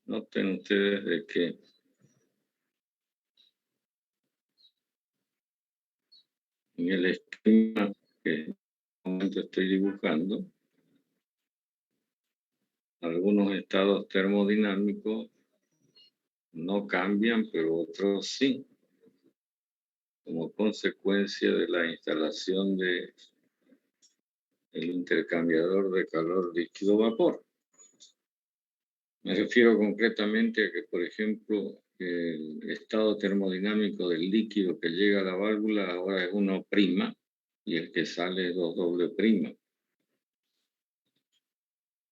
Noten ustedes de que en el esquema que en este momento estoy dibujando, algunos estados termodinámicos no cambian, pero otros sí, como consecuencia de la instalación del intercambiador de calor líquido-vapor. Me refiero concretamente a que, por ejemplo, el estado termodinámico del líquido que llega a la válvula ahora es 1' y el que sale es 2'.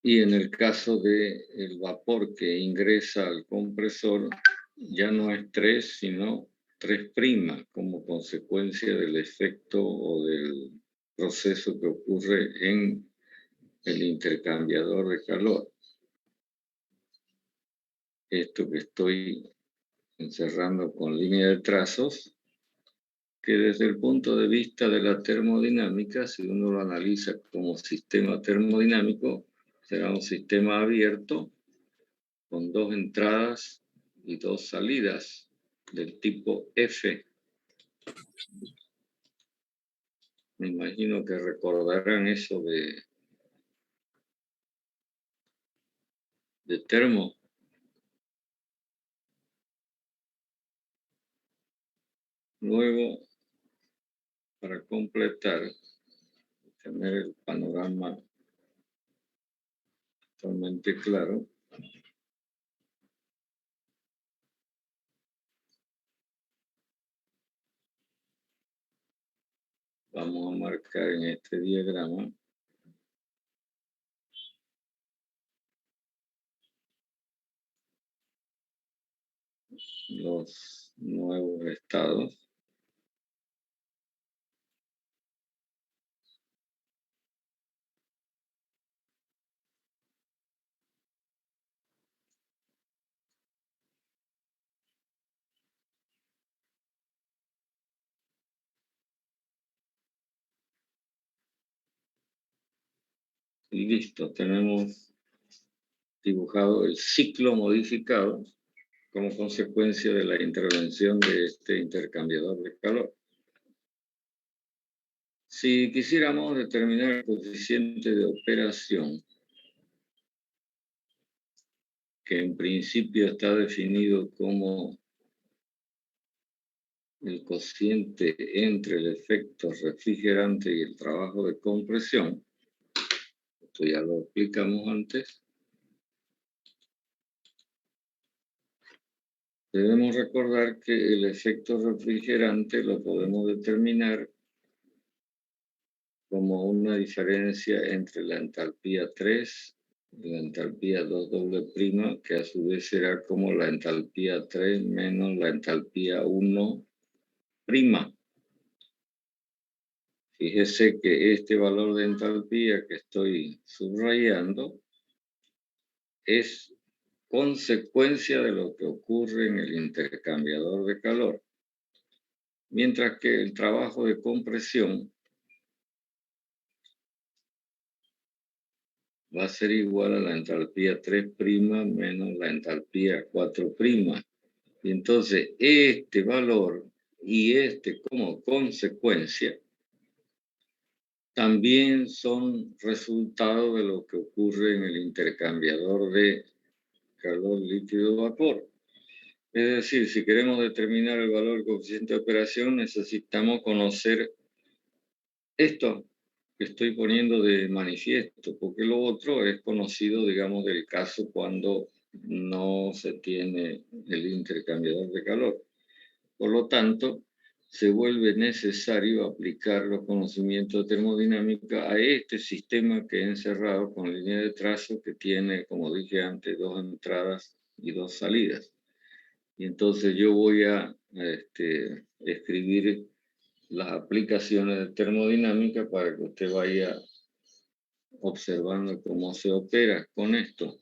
Y en el caso del vapor que ingresa al compresor, ya no es 3, sino 3', como consecuencia del efecto o del proceso que ocurre en el intercambiador de calor. Esto que estoy encerrando con línea de trazos, que desde el punto de vista de la termodinámica, si uno lo analiza como sistema termodinámico, será un sistema abierto con 2 entradas y 2 salidas del tipo F. Me imagino que recordarán eso de termo. Luego, para completar, tener el panorama totalmente claro, vamos a marcar en este diagrama los nuevos estados. Y listo, tenemos dibujado el ciclo modificado como consecuencia de la intervención de este intercambiador de calor. Si quisiéramos determinar el coeficiente de operación, que en principio está definido como el cociente entre el efecto refrigerante y el trabajo de compresión, esto ya lo explicamos antes, debemos recordar que el efecto refrigerante lo podemos determinar como una diferencia entre la entalpía 3 y la entalpía 2', que a su vez será como la entalpía 3 menos la entalpía 1'. Fíjese que este valor de entalpía que estoy subrayando es consecuencia de lo que ocurre en el intercambiador de calor. Mientras que el trabajo de compresión va a ser igual a la entalpía 3' menos la entalpía 4'. Y entonces este valor y este como consecuencia también son resultado de lo que ocurre en el intercambiador de calor líquido-vapor. Es decir, si queremos determinar el valor del coeficiente de operación, necesitamos conocer esto que estoy poniendo de manifiesto, porque lo otro es conocido, digamos, del caso cuando no se tiene el intercambiador de calor. Por lo tanto, se vuelve necesario aplicar los conocimientos de termodinámica a este sistema que he encerrado con línea de trazo que tiene, como dije antes, 2 entradas y 2 salidas. Y entonces yo voy a escribir las aplicaciones de termodinámica para que usted vaya observando cómo se opera con esto.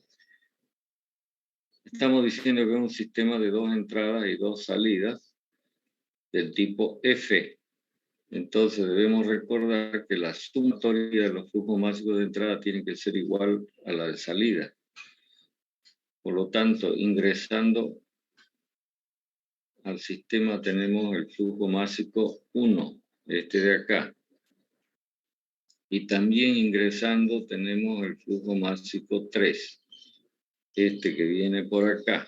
Estamos diciendo que es un sistema de 2 entradas y 2 salidas del tipo F. Entonces debemos recordar que la sumatoria de los flujos máximos de entrada tiene que ser igual a la de salida. Por lo tanto, ingresando al sistema tenemos el flujo másico 1, este de acá. Y también ingresando tenemos el flujo másico 3, este que viene por acá,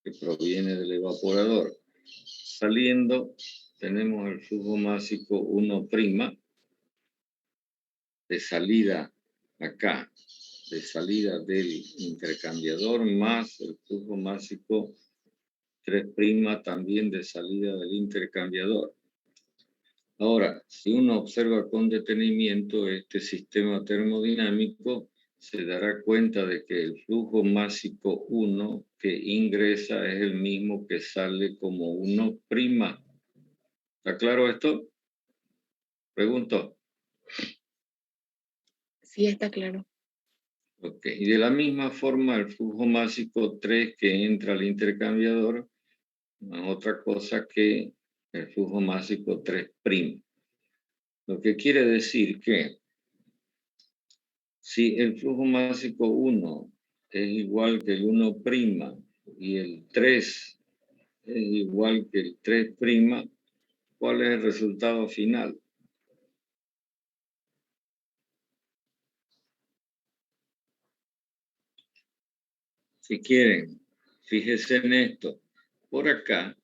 que proviene del evaporador. Saliendo tenemos el flujo másico 1', de salida acá, de salida del intercambiador, más el flujo másico 3' también de salida del intercambiador. Ahora, si uno observa con detenimiento este sistema termodinámico, se dará cuenta de que el flujo másico 1 que ingresa es el mismo que sale como 1'. ¿Está claro esto? Pregunto. Sí, está claro. Ok, y de la misma forma el flujo másico 3 que entra al intercambiador no es otra cosa que el flujo másico 3'. Lo que quiere decir que si el flujo másico 1 es igual que el 1' y el 3 es igual que el 3', ¿cuál es el resultado final? Si quieren, fíjense en esto. Por acá,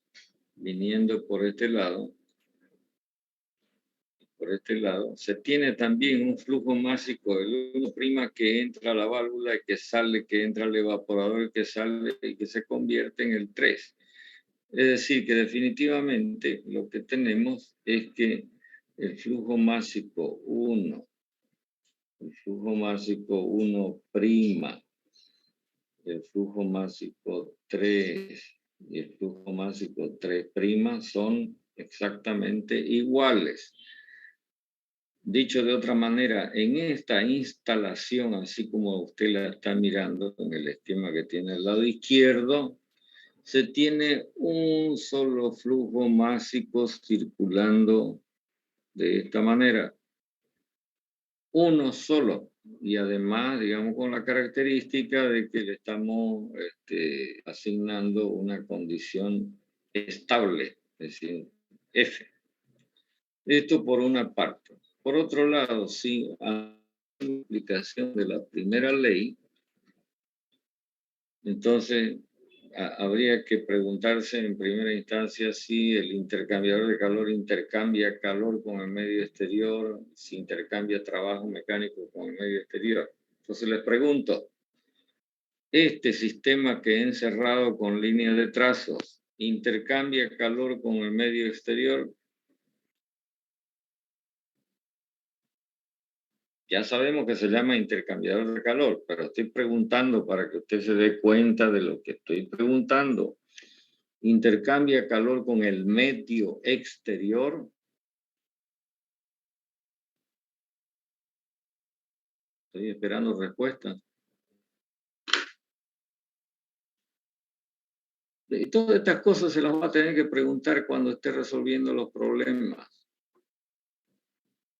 viniendo por este lado, se tiene también un flujo másico del 1' que entra a la válvula y que sale, que entra al evaporador y que sale y que se convierte en el 3. Es decir, que definitivamente lo que tenemos es que el flujo másico 1, el flujo másico 1', el flujo másico 3 y el flujo másico 3' son exactamente iguales. Dicho de otra manera, en esta instalación, así como usted la está mirando en el esquema que tiene al lado izquierdo, se tiene un solo flujo másico circulando de esta manera. Uno solo. Y además, digamos, con la característica de que le estamos asignando una condición estable, es decir, F. Esto por una parte. Por otro lado, si hay aplicación de la primera ley, entonces habría que preguntarse en primera instancia si el intercambiador de calor intercambia calor con el medio exterior, si intercambia trabajo mecánico con el medio exterior. Entonces les pregunto, ¿este sistema que he encerrado con líneas de trazos intercambia calor con el medio exterior? Ya sabemos que se llama intercambiador de calor, pero estoy preguntando para que usted se dé cuenta de lo que estoy preguntando. ¿Intercambia calor con el medio exterior? Estoy esperando respuesta. Y todas estas cosas se las va a tener que preguntar cuando esté resolviendo los problemas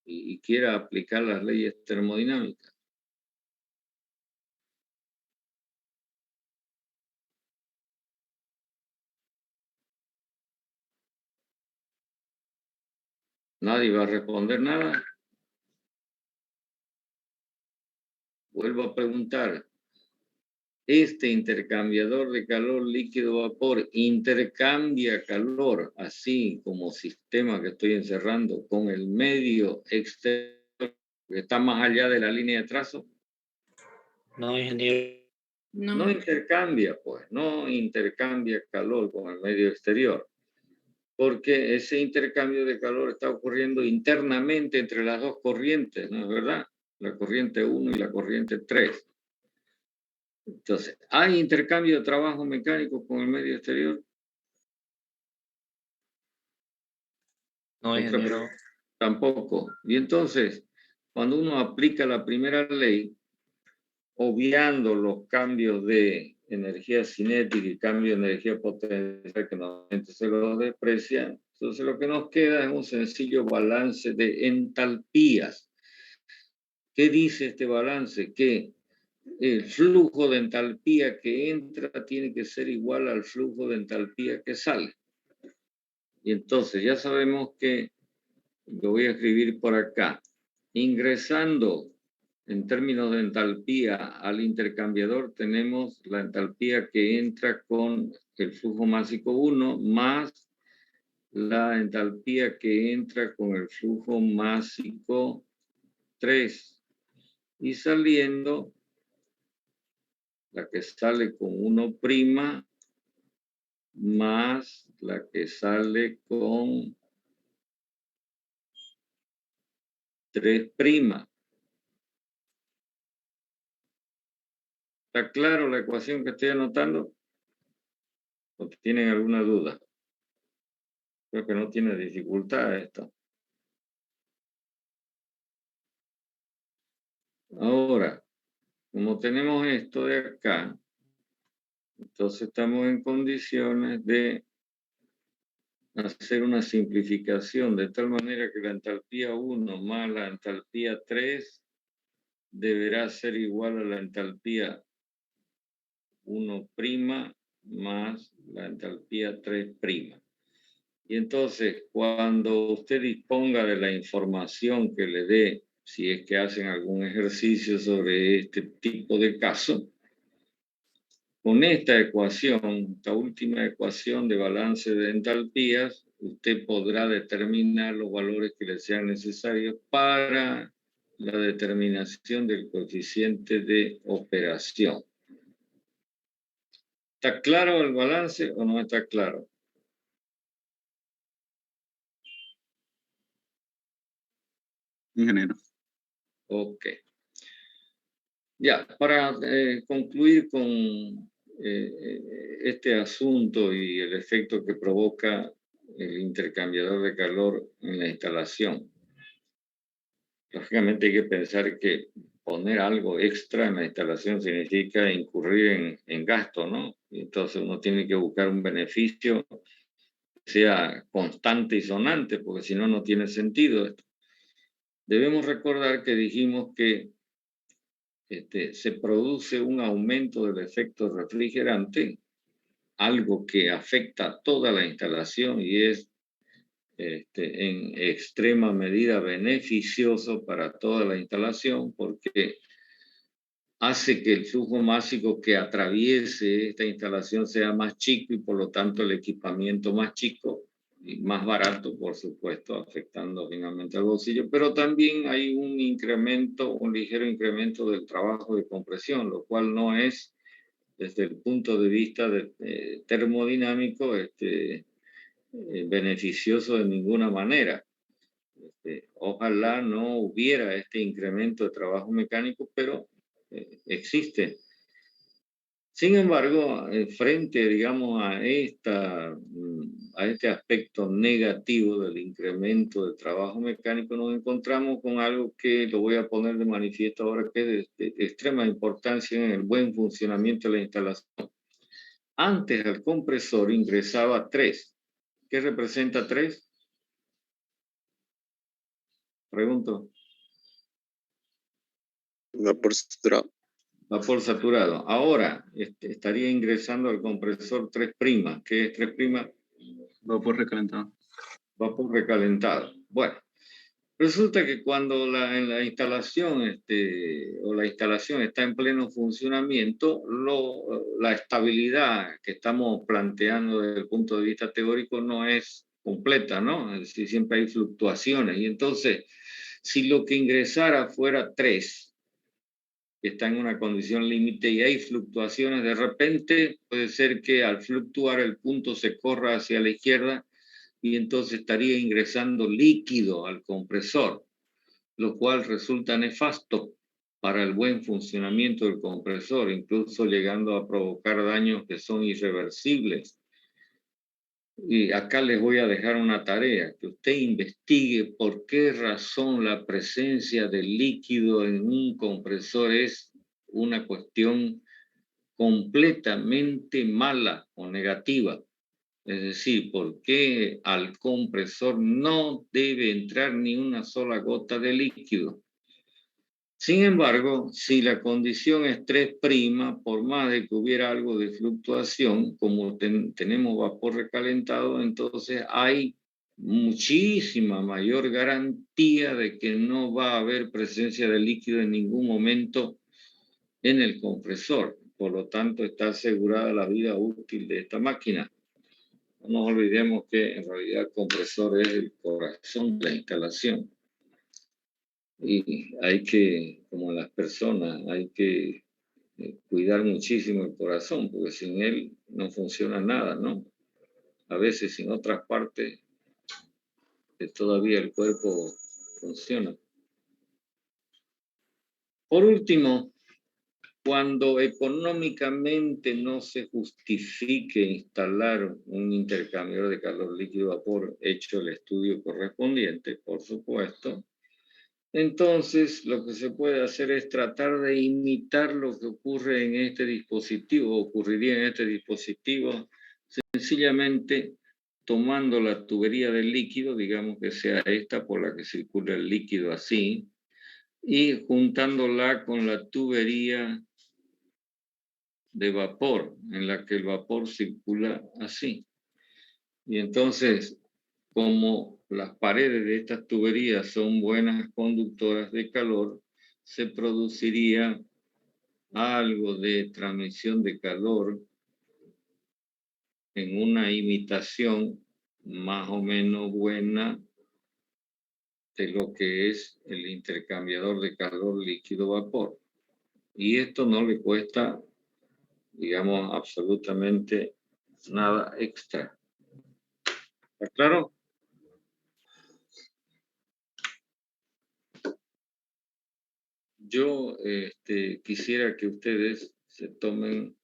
y quiera aplicar las leyes termodinámicas. Nadie va a responder nada. Vuelvo a preguntar. Este intercambiador de calor líquido-vapor intercambia calor, así como sistema que estoy encerrando, con el medio exterior que está más allá de la línea de trazo. No, ingeniero. No intercambia, pues, no intercambia calor con el medio exterior, porque ese intercambio de calor está ocurriendo internamente entre las dos corrientes, ¿no es verdad? La corriente 1 y la corriente 3. Entonces, ¿hay intercambio de trabajo mecánico con el medio exterior? No, ingeniero. Tampoco. Y entonces, cuando uno aplica la primera ley, obviando los cambios de energía cinética y cambio de energía potencial que normalmente se los desprecia, entonces lo que nos queda es un sencillo balance de entalpías. ¿Qué dice este balance? Que el flujo de entalpía que entra tiene que ser igual al flujo de entalpía que sale. Y entonces ya sabemos que, lo voy a escribir por acá, ingresando en términos de entalpía al intercambiador, tenemos la entalpía que entra con el flujo másico 1 más la entalpía que entra con el flujo másico 3. Y saliendo, la que sale con 1' más la que sale con 3'. ¿Está claro la ecuación que estoy anotando? ¿O tienen alguna duda? Creo que no tiene dificultad esto. Ahora, como tenemos esto de acá, entonces estamos en condiciones de hacer una simplificación de tal manera que la entalpía 1 más la entalpía 3 deberá ser igual a la entalpía 1' más la entalpía 3'. Y entonces, cuando usted disponga de la información que le dé, si es que hacen algún ejercicio sobre este tipo de caso, con esta ecuación, esta última ecuación de balance de entalpías, usted podrá determinar los valores que le sean necesarios para la determinación del coeficiente de operación. ¿Está claro el balance o no está claro? Ingeniero. Ok. Ya, para concluir con este asunto y el efecto que provoca el intercambiador de calor en la instalación. Lógicamente hay que pensar que poner algo extra en la instalación significa incurrir en gasto, ¿no? Entonces uno tiene que buscar un beneficio que sea constante y sonante, porque si no, no tiene sentido esto. Debemos recordar que dijimos que se produce un aumento del efecto refrigerante, algo que afecta a toda la instalación y es en extrema medida beneficioso para toda la instalación porque hace que el flujo másico que atraviese esta instalación sea más chico y por lo tanto el equipamiento más chico y más barato, por supuesto, afectando finalmente al bolsillo, pero también hay un incremento, un ligero incremento del trabajo de compresión, lo cual no es, desde el punto de vista termodinámico, beneficioso de ninguna manera. Ojalá no hubiera este incremento de trabajo mecánico, pero existe. Sin embargo, frente, digamos, a este aspecto negativo del incremento del trabajo mecánico, nos encontramos con algo que lo voy a poner de manifiesto ahora, que es de extrema importancia en el buen funcionamiento de la instalación. Antes al compresor ingresaba 3. ¿Qué representa 3? Pregunto. Vapor saturado. Vapor saturado. Ahora estaría ingresando al compresor 3'. ¿Qué es 3'? Vapor recalentado. Vapor recalentado. Bueno, resulta que cuando en la instalación o la instalación está en pleno funcionamiento, la estabilidad que estamos planteando desde el punto de vista teórico no es completa, ¿no? Es decir, siempre hay fluctuaciones. Y entonces, si lo que ingresara fuera 3, que está en una condición límite y hay fluctuaciones, de repente puede ser que al fluctuar el punto se corra hacia la izquierda y entonces estaría ingresando líquido al compresor, lo cual resulta nefasto para el buen funcionamiento del compresor, incluso llegando a provocar daños que son irreversibles. Y acá les voy a dejar una tarea, que usted investigue por qué razón la presencia de líquido en un compresor es una cuestión completamente mala o negativa. Es decir, por qué al compresor no debe entrar ni una sola gota de líquido. Sin embargo, si la condición es 3', por más de que hubiera algo de fluctuación, como tenemos vapor recalentado, entonces hay muchísima mayor garantía de que no va a haber presencia de líquido en ningún momento en el compresor. Por lo tanto, está asegurada la vida útil de esta máquina. No nos olvidemos que en realidad el compresor es el corazón de la instalación. Y hay que, como las personas, hay que cuidar muchísimo el corazón, porque sin él no funciona nada, ¿no? A veces en otras partes todavía el cuerpo funciona. Por último, cuando económicamente no se justifique instalar un intercambiador de calor líquido-vapor, hecho el estudio correspondiente, por supuesto, entonces lo que se puede hacer es tratar de imitar lo que ocurre en este dispositivo, ocurriría en este dispositivo, sencillamente tomando la tubería del líquido, digamos que sea esta por la que circula el líquido así, y juntándola con la tubería de vapor, en la que el vapor circula así. Y entonces, como las paredes de estas tuberías son buenas conductoras de calor, se produciría algo de transmisión de calor en una imitación más o menos buena de lo que es el intercambiador de calor líquido-vapor. Y esto no le cuesta, digamos, absolutamente nada extra. ¿Está claro? Yo quisiera que ustedes se tomen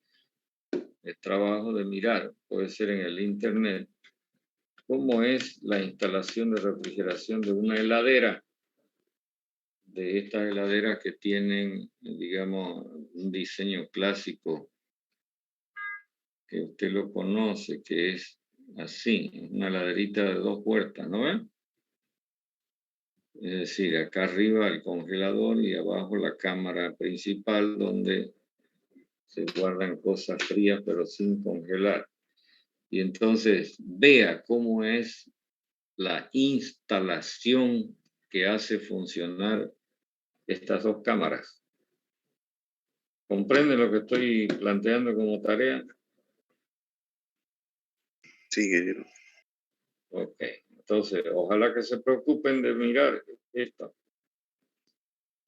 el trabajo de mirar, puede ser en el internet, cómo es la instalación de refrigeración de una heladera, de estas heladeras que tienen, digamos, un diseño clásico, que usted lo conoce, que es así, una heladerita de 2 puertas, ¿no ven? Es decir, acá arriba el congelador y abajo la cámara principal donde se guardan cosas frías pero sin congelar. Y entonces vea cómo es la instalación que hace funcionar estas dos cámaras. ¿Comprende lo que estoy planteando como tarea? Sí, ingeniero. Ok, entonces ojalá que se preocupen de mirar esto.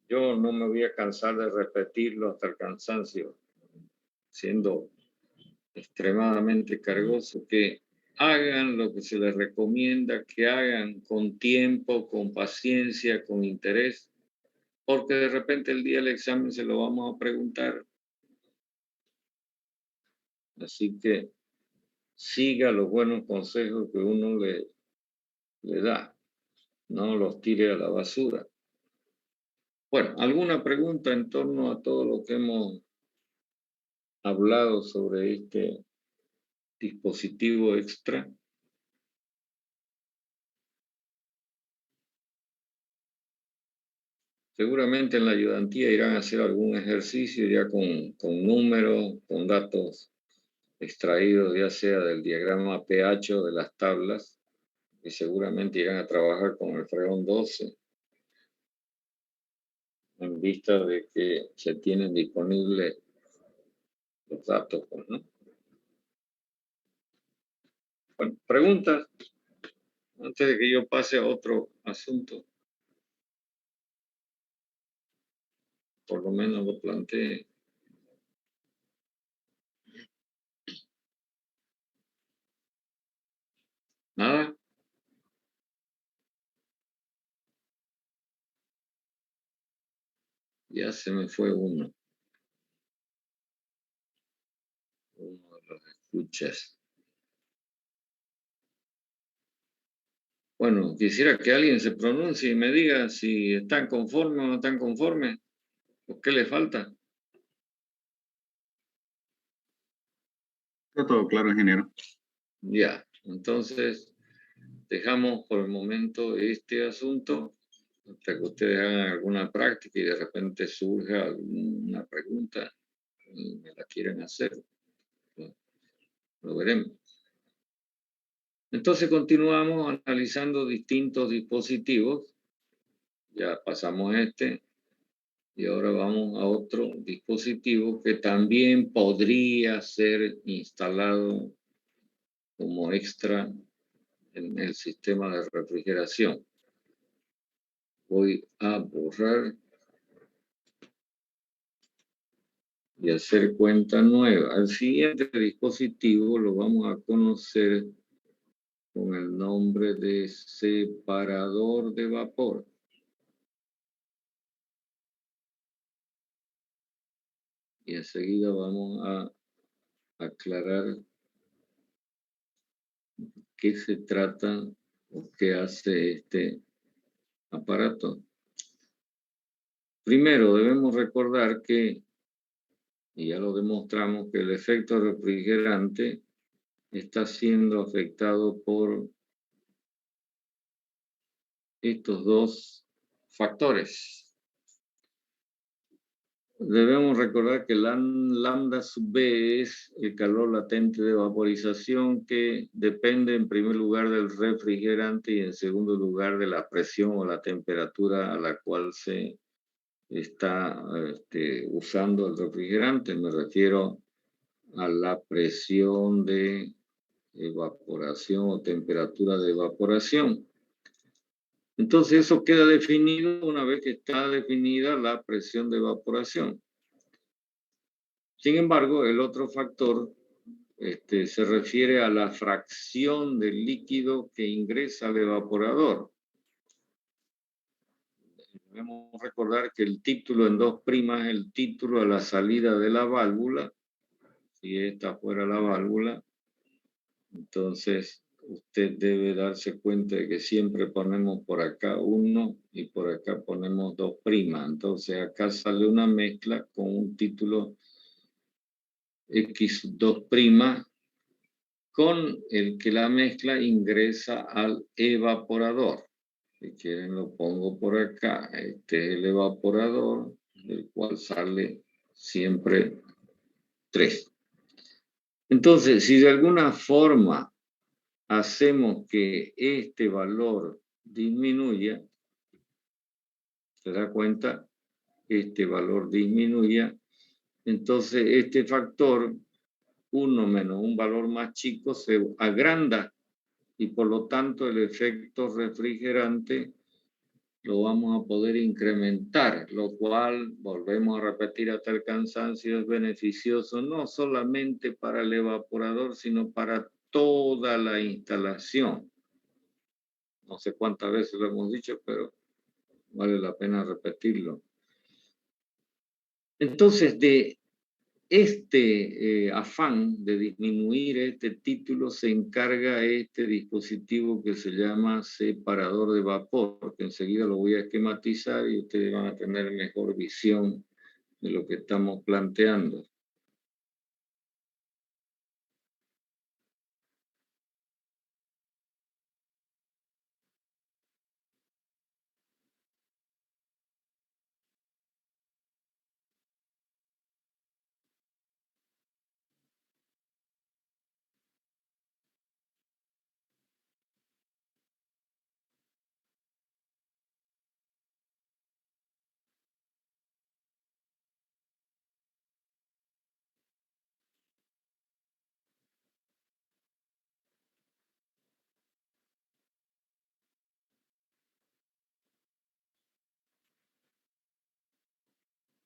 Yo no me voy a cansar de repetirlo hasta el cansancio, siendo extremadamente cargoso, que hagan lo que se les recomienda, que hagan con tiempo, con paciencia, con interés, porque de repente el día del examen se lo vamos a preguntar. Así que siga los buenos consejos que uno le da, no los tire a la basura. Bueno, ¿alguna pregunta en torno a todo lo que hemos hablado sobre este dispositivo extra? Seguramente en la ayudantía irán a hacer algún ejercicio ya con números, con datos extraídos ya sea del diagrama pH o de las tablas, y seguramente irán a trabajar con el fregón 12 en vista de que se tienen disponibles los datos, ¿no? Bueno, preguntas antes de que yo pase a otro asunto. Por lo menos lo planteé. ¿Nada? Ya se me fue uno. Uno de los escuchas. Bueno, quisiera que alguien se pronuncie y me diga si están conformes o no están conformes, o qué le falta. Está todo claro, ingeniero. Ya, entonces dejamos por el momento este asunto hasta que ustedes hagan alguna práctica y de repente surja alguna pregunta y me la quieren hacer. Lo veremos. Entonces continuamos analizando distintos dispositivos. Ya pasamos este y ahora vamos a otro dispositivo que también podría ser instalado como extra en el sistema de refrigeración. Voy a borrar y hacer cuenta nueva. El siguiente dispositivo lo vamos a conocer con el nombre de separador de vapor. Y enseguida vamos a aclarar qué se trata o qué hace este aparato. Primero debemos recordar que, y ya lo demostramos, que el efecto refrigerante está siendo afectado por estos dos factores. Debemos recordar que lambda sub B es el calor latente de vaporización que depende en primer lugar del refrigerante y en segundo lugar de la presión o la temperatura a la cual se está usando el refrigerante. Me refiero a la presión de evaporación o temperatura de evaporación. Entonces eso queda definido una vez que está definida la presión de evaporación. Sin embargo, el otro factor se refiere a la fracción del líquido que ingresa al evaporador. Debemos recordar que el título en 2' es el título a la salida de la válvula. Si esta fuera la válvula, entonces usted debe darse cuenta de que siempre ponemos por acá 1 y por acá ponemos 2'. Entonces acá sale una mezcla con un título X2' con el que la mezcla ingresa al evaporador. Si quieren lo pongo por acá. Este es el evaporador, del cual sale siempre 3. Entonces, si de alguna forma hacemos que este valor disminuya, ¿se da cuenta? Este valor disminuya, entonces este factor 1 menos un valor más chico se agranda y por lo tanto el efecto refrigerante lo vamos a poder incrementar, lo cual, volvemos a repetir hasta el cansancio, es beneficioso no solamente para el evaporador, sino para toda la instalación. No sé cuántas veces lo hemos dicho, pero vale la pena repetirlo. Entonces, de este afán de disminuir este título se encarga este dispositivo que se llama separador de vapor, que enseguida lo voy a esquematizar y ustedes van a tener mejor visión de lo que estamos planteando.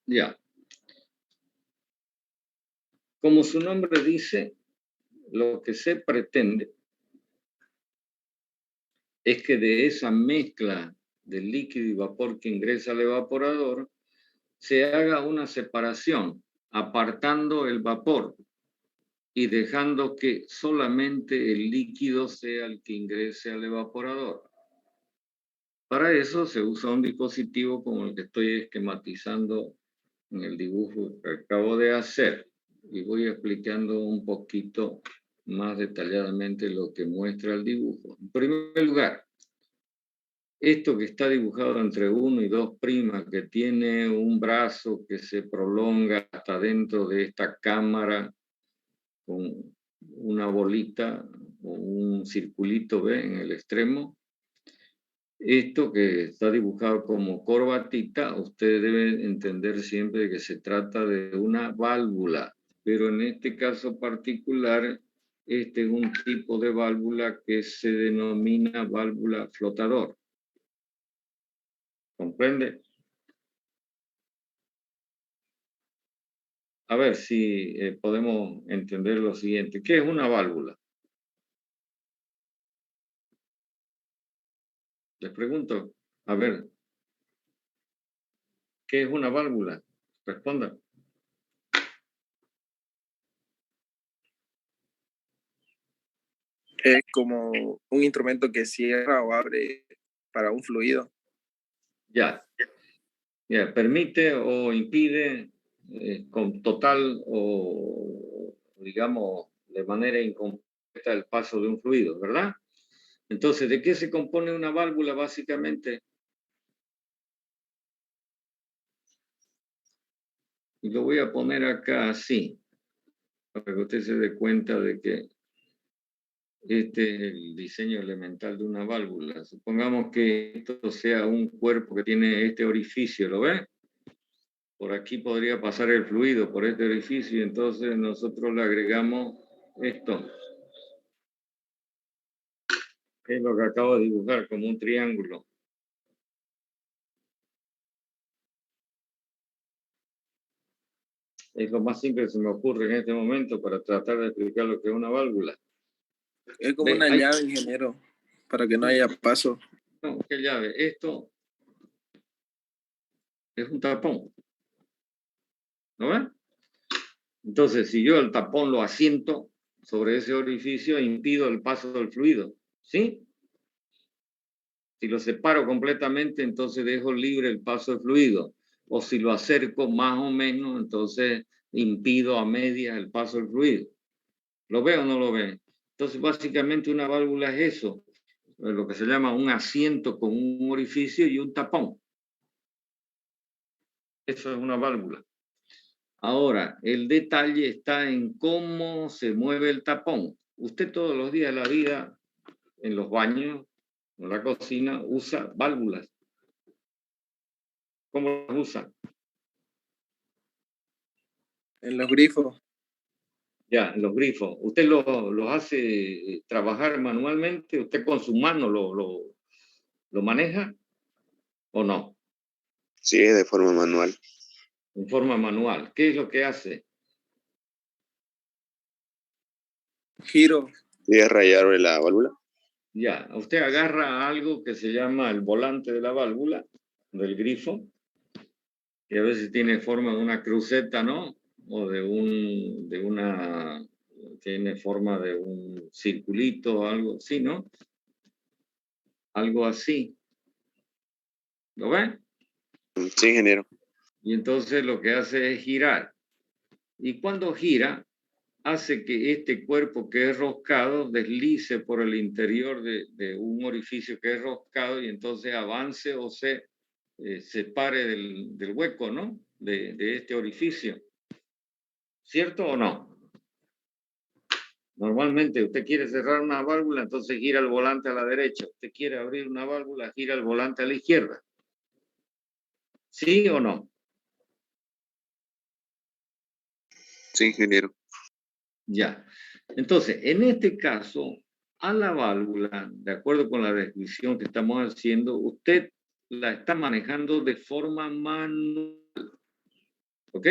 Ya. Como su nombre dice, lo que se pretende es que de esa mezcla de líquido y vapor que ingresa al evaporador se haga una separación, apartando el vapor y dejando que solamente el líquido sea el que ingrese al evaporador. Para eso se usa un dispositivo como el que estoy esquematizando en el dibujo que acabo de hacer. Y voy explicando un poquito más detalladamente lo que muestra el dibujo. En primer lugar, Esto que está dibujado entre 1 y 2', que tiene un brazo que se prolonga hasta dentro de esta cámara con una bolita o un circulito, ¿ve? En el extremo. Esto que está dibujado como corbatita, ustedes deben entender siempre que se trata de una válvula, pero en este caso particular, este es un tipo de válvula que se denomina válvula flotador. ¿Comprende? A ver si podemos entender lo siguiente. ¿Qué es una válvula? Les pregunto, a ver, ¿qué es una válvula? Respondan. Es como un instrumento que cierra o abre para un fluido. Ya. Ya, permite o impide con total o, digamos, de manera incompleta el paso de un fluido, ¿verdad? Entonces, ¿de qué se compone una válvula básicamente? Y lo voy a poner acá así, para que usted se dé cuenta de que este es el diseño elemental de una válvula. Supongamos que esto sea un cuerpo que tiene este orificio, ¿lo ve? Por aquí podría pasar el fluido, por este orificio, y entonces nosotros le agregamos esto. Es lo que acabo de dibujar, como un triángulo. Es lo más simple que se me ocurre en este momento para tratar de explicar lo que es una válvula. Es como una llave, ingeniero, para que no haya paso. No, ¿qué llave? Esto es un tapón. ¿No ven? Entonces, si yo el tapón lo asiento sobre ese orificio, impido el paso del fluido. ¿Sí? Si lo separo completamente, entonces dejo libre el paso del fluido. O si lo acerco más o menos, entonces impido a medias el paso del fluido. ¿Lo ve o no lo ve? Entonces, básicamente una válvula es eso, lo que se llama un asiento con un orificio y un tapón. Eso es una válvula. Ahora, el detalle está en cómo se mueve el tapón. Usted todos los días de la vida, en los baños, en la cocina, usa válvulas. ¿Cómo las usa? En los grifos. Ya, en los grifos. ¿Usted los hace trabajar manualmente? ¿Usted con su mano lo maneja o no? Sí, de forma manual. En forma manual. ¿Qué es lo que hace? Giro. ¿Y es rayar la válvula? Ya, usted agarra algo que se llama el volante de la válvula, del grifo, que a veces tiene forma de una cruceta, ¿no? O tiene forma de un circulito o algo así, ¿no? Algo así. ¿Lo ven? Sí, ingeniero. Y entonces lo que hace es girar. Y cuando gira, hace que este cuerpo que es roscado deslice por el interior de un orificio que es roscado y entonces avance o se separe del hueco, ¿no? De este orificio. ¿Cierto o no? Normalmente usted quiere cerrar una válvula, entonces gira el volante a la derecha. Usted quiere abrir una válvula, gira el volante a la izquierda. ¿Sí o no? Sí, ingeniero. Ya. Entonces, en este caso, a la válvula, de acuerdo con la descripción que estamos haciendo, usted la está manejando de forma manual. ¿Ok?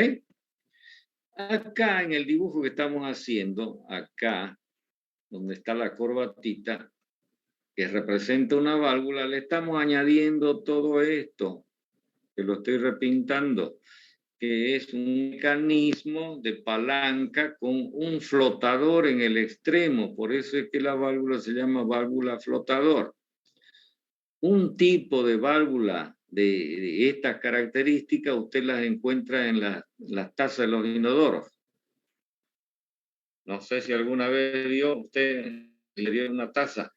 Acá en el dibujo que estamos haciendo, acá, donde está la corbatita, que representa una válvula, le estamos añadiendo todo esto, que lo estoy repintando, que es un mecanismo de palanca con un flotador en el extremo. Por eso es que la válvula se llama válvula flotador. Un tipo de válvula de estas características usted las encuentra en las tazas de los inodoros. No sé si alguna vez vio usted, le dio una taza.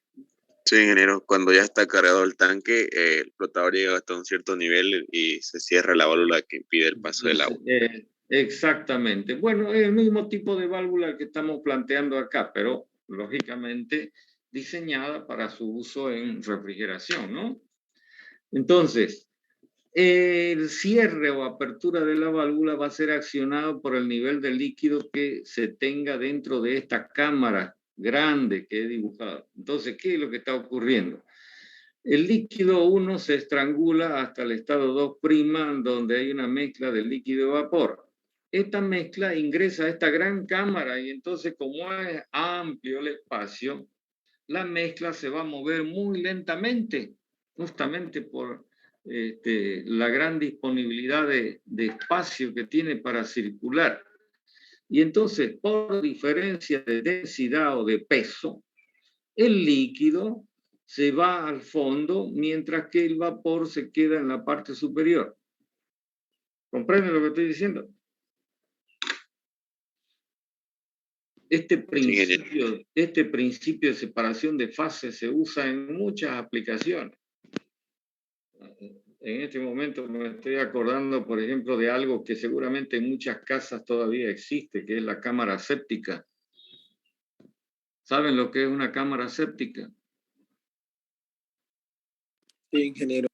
Sí, ingeniero. Cuando ya está cargado el tanque, el flotador llega hasta un cierto nivel y se cierra la válvula que impide el paso del agua. Exactamente. Bueno, es el mismo tipo de válvula que estamos planteando acá, pero lógicamente diseñada para su uso en refrigeración, ¿no? Entonces, el cierre o apertura de la válvula va a ser accionado por el nivel de líquido que se tenga dentro de esta cámara grande que he dibujado. Entonces, ¿qué es lo que está ocurriendo? El líquido 1 se estrangula hasta el estado 2', donde hay una mezcla de líquido y vapor. Esta mezcla ingresa a esta gran cámara y entonces, como es amplio el espacio, la mezcla se va a mover muy lentamente, justamente por la gran disponibilidad de espacio que tiene para circular. Y entonces, por diferencia de densidad o de peso, el líquido se va al fondo, mientras que el vapor se queda en la parte superior. ¿Comprenden lo que estoy diciendo? Este principio de separación de fases se usa en muchas aplicaciones. En este momento me estoy acordando, por ejemplo, de algo que seguramente en muchas casas todavía existe, que es la cámara séptica. ¿Saben lo que es una cámara séptica? Sí, ingeniero.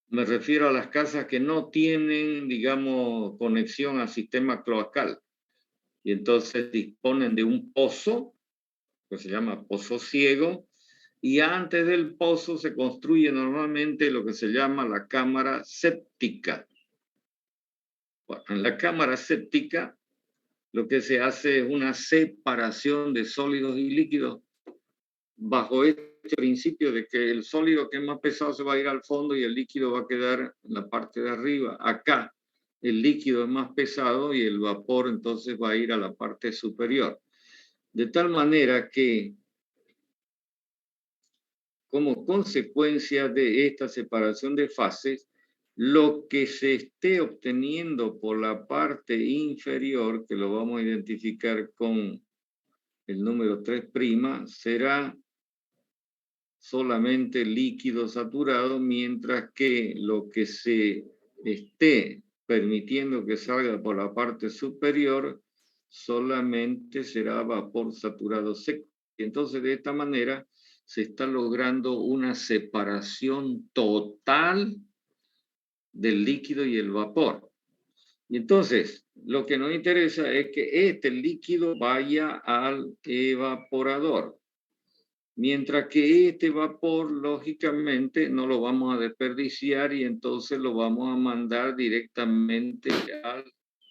Me refiero a las casas que no tienen, digamos, conexión al sistema cloacal. Y entonces disponen de un pozo, que se llama pozo ciego, y antes del pozo se construye normalmente lo que se llama la cámara séptica. Bueno, en la cámara séptica lo que se hace es una separación de sólidos y líquidos bajo este principio de que el sólido que es más pesado se va a ir al fondo y el líquido va a quedar en la parte de arriba. Acá el líquido es más pesado y el vapor entonces va a ir a la parte superior. De tal manera que, como consecuencia de esta separación de fases, lo que se esté obteniendo por la parte inferior, que lo vamos a identificar con el número 3', será solamente líquido saturado, mientras que lo que se esté permitiendo que salga por la parte superior solamente será vapor saturado seco. Y entonces de esta manera se está logrando una separación total del líquido y el vapor. Y entonces lo que nos interesa es que este líquido vaya al evaporador. Mientras que este vapor, lógicamente, no lo vamos a desperdiciar y entonces lo vamos a mandar directamente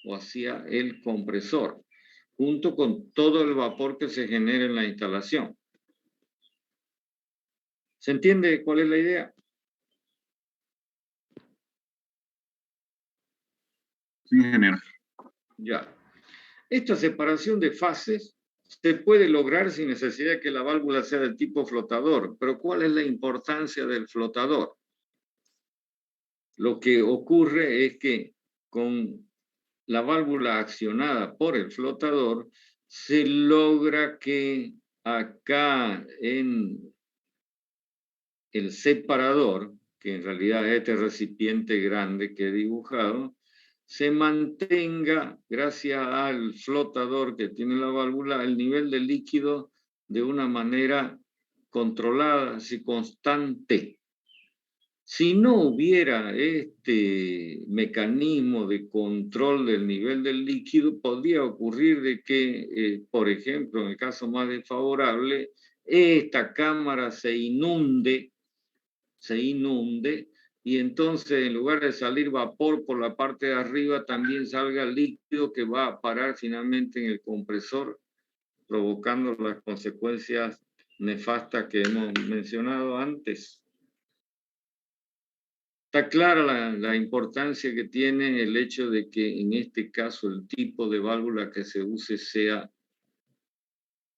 o hacia el compresor, junto con todo el vapor que se genera en la instalación. ¿Se entiende cuál es la idea? Sí, ingeniero. Ya. Esta separación de fases se puede lograr sin necesidad de que la válvula sea del tipo flotador. Pero ¿cuál es la importancia del flotador? Lo que ocurre es que con la válvula accionada por el flotador se logra que acá en el separador, que en realidad es este recipiente grande que he dibujado, se mantenga, gracias al flotador que tiene la válvula, el nivel de líquido de una manera controlada, así constante. Si no hubiera este mecanismo de control del nivel del líquido, podría ocurrir de que, por ejemplo, en el caso más desfavorable, esta cámara se inunde y entonces en lugar de salir vapor por la parte de arriba, también salga líquido que va a parar finalmente en el compresor, provocando las consecuencias nefastas que hemos mencionado antes. Está clara la importancia que tiene el hecho de que en este caso el tipo de válvula que se use sea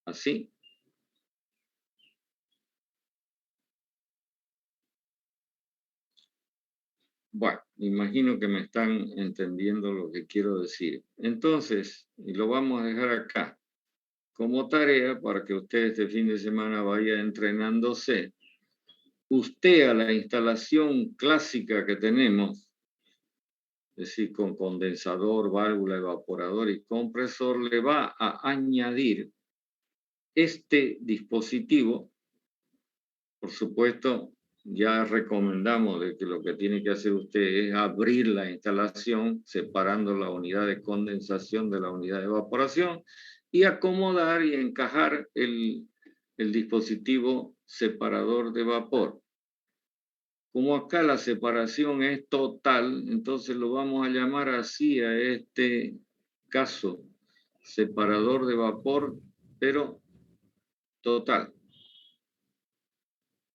así. Bueno, imagino que me están entendiendo lo que quiero decir. Entonces, y lo vamos a dejar acá como tarea para que usted este fin de semana vaya entrenándose usted a la instalación clásica que tenemos, es decir, con condensador, válvula, evaporador y compresor, le va a añadir este dispositivo. Por supuesto, ya recomendamos de que lo que tiene que hacer usted es abrir la instalación, separando la unidad de condensación de la unidad de evaporación y acomodar y encajar el dispositivo separador de vapor. Como acá la separación es total, entonces lo vamos a llamar así a este caso, separador de vapor, pero total.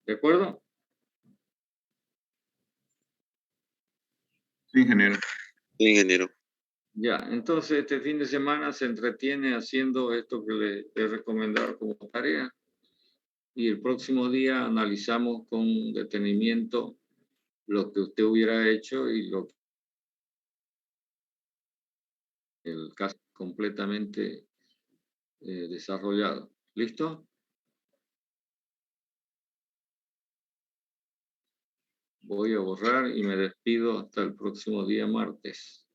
¿De acuerdo? Sí, ingeniero. Sí, ingeniero. Ya, entonces este fin de semana se entretiene haciendo esto que le he recomendado como tarea y el próximo día analizamos con detenimiento lo que usted hubiera hecho y lo que el caso completamente desarrollado. ¿Listo? Voy a borrar y me despido hasta el próximo día martes.